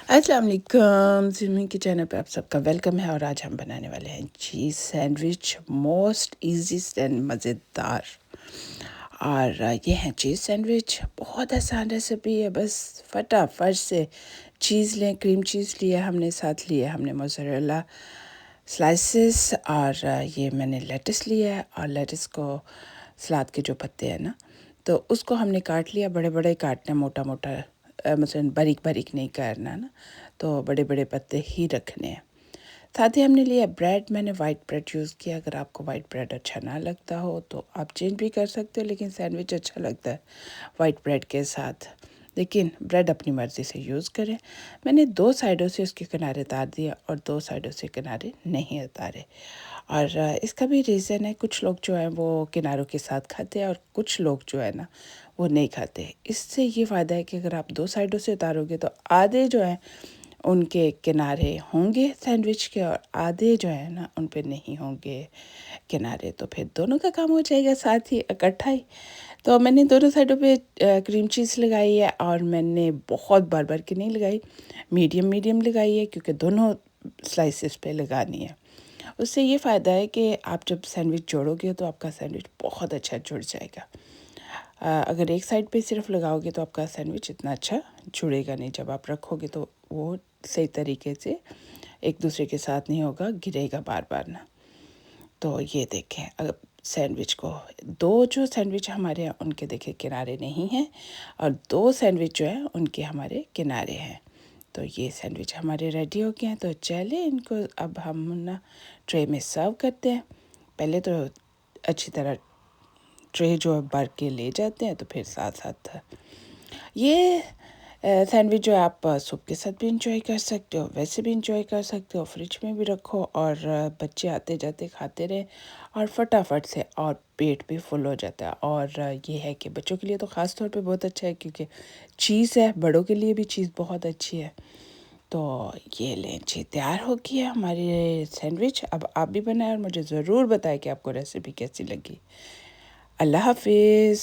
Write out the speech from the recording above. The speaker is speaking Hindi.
अस्सलाम वालेकुम, सिमी के चैनल पे आप सबका वेलकम है। और आज हम बनाने वाले हैं चीज़ सैंडविच, मोस्ट ईजीस्ट एंड मज़ेदार। और ये है चीज़ सैंडविच, बहुत आसान रेसिपी है। बस फटाफट से चीज़ लें, क्रीम चीज़ लिया हमने, साथ लिया हमने मोज़रेला स्लाइसेस, और ये मैंने लेटस लिया है। और लेटस को सलाद के जो पत्ते हैं ना, तो उसको हमने काट लिया। बड़े बड़े काटना, मोटा मोटा मसलन बारीक बारीक नहीं करना ना, तो बड़े बड़े पत्ते ही रखने हैं। साथ ही हमने लिया ब्रेड। मैंने वाइट ब्रेड यूज़ किया। अगर आपको वाइट ब्रेड अच्छा ना लगता हो तो आप चेंज भी कर सकते हो, लेकिन सैंडविच अच्छा लगता है वाइट ब्रेड के साथ। लेकिन ब्रेड अपनी मर्ज़ी से यूज़ करें। मैंने दो साइडों से उसके किनारे उतार दिया और दो साइडों से किनारे नहीं उतारे। और इसका भी रीज़न है, कुछ लोग जो हैं वो किनारों के साथ खाते हैं और कुछ लोग जो है ना वो नहीं खाते। इससे ये फ़ायदा है कि अगर आप दो साइडों से उतारोगे तो आधे जो हैं उनके किनारे होंगे सैंडविच के, और आधे जो है ना उन पे नहीं होंगे किनारे। तो फिर दोनों का काम हो जाएगा साथ ही, इकट्ठा ही। तो मैंने दोनों साइडों पे क्रीम चीज़ लगाई है, और मैंने बहुत बार बार की नहीं लगाई, मीडियम मीडियम लगाई है, क्योंकि दोनों स्लाइसेस पे लगानी है। उससे ये फ़ायदा है कि आप जब सैंडविच जोड़ोगे तो आपका सैंडविच बहुत अच्छा जुड़ जाएगा। अगर एक साइड पे सिर्फ लगाओगे तो आपका सैंडविच इतना अच्छा जुड़ेगा नहीं। जब आप रखोगे तो वो सही तरीके से एक दूसरे के साथ नहीं होगा, गिरेगा बार बार ना। तो ये देखें, अगर सैंडविच को दो जो सैंडविच हमारे हैं उनके देखें किनारे नहीं हैं, और दो सैंडविच जो हैं उनके हमारे किनारे हैं। तो ये सैंडविच हमारे रेडी हो गए हैं। तो चले इनको अब हम ना ट्रे में सर्व करते हैं। पहले तो अच्छी तरह ट्रे जो है भर के ले जाते हैं, तो फिर साथ साथ ये सैंडविच जो है आप सूप के साथ भी इंजॉय कर सकते हो, वैसे भी इंजॉय कर सकते हो, फ्रिज में भी रखो और बच्चे आते जाते खाते रहे, और फटाफट से, और पेट भी फुल हो जाता है। और ये है कि बच्चों के लिए तो ख़ास तौर पे बहुत अच्छा है, क्योंकि चीज़ है, बड़ों के लिए भी चीज़ बहुत अच्छी है। तो ये लें जी, तैयार हो गया हमारी सैंडविच। अब आप भी बनाएं और मुझे ज़रूर बताएं कि आपको रेसिपी कैसी लगी। अल्लाह हाफिज़।